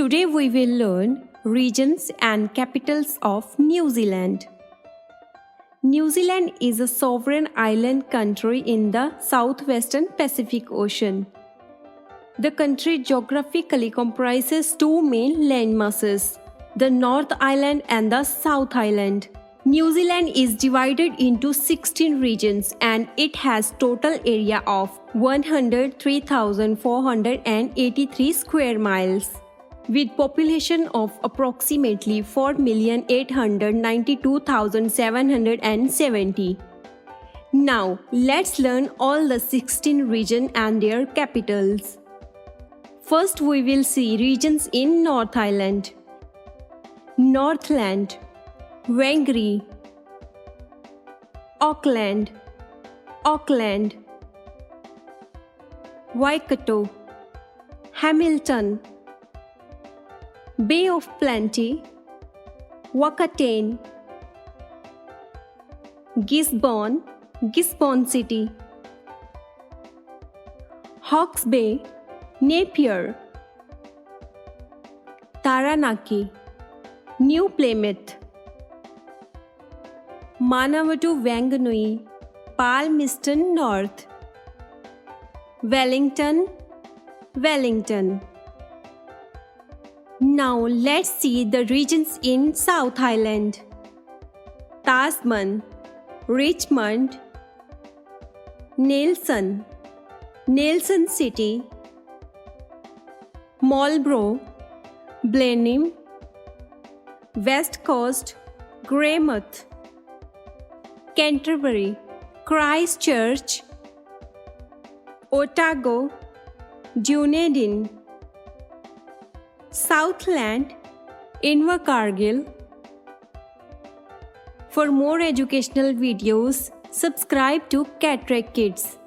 Today we will learn regions and capitals of New Zealand. New Zealand is a sovereign island country in the southwestern Pacific Ocean. The country geographically comprises two main landmasses, the North Island and the South Island. New Zealand is divided into 16 regions and it has total area of 103,483 square miles. With population of approximately 4,892,770. Now, let's learn all the 16 regions and their capitals. First, we will see regions in North Island. Northland, Whangarei, Auckland, Auckland, Waikato, Hamilton, Bay of Plenty, WHAKATANE, GISBORNE, GISBORNE-CITY, Hawke's Bay, Napier, Taranaki, New Plymouth, MANAWATU-WANGANUI, PALMERSTON North, Wellington, Wellington. Now let's see the regions in South Island. TASMAN, Richmond, Nelson, Nelson City, Marlborough, BLENHEIM, West Coast, Greymouth, Canterbury, Christchurch, Otago, Dunedin, Southland, INVERCARGILL. For more educational videos, subscribe to Catrack Kids.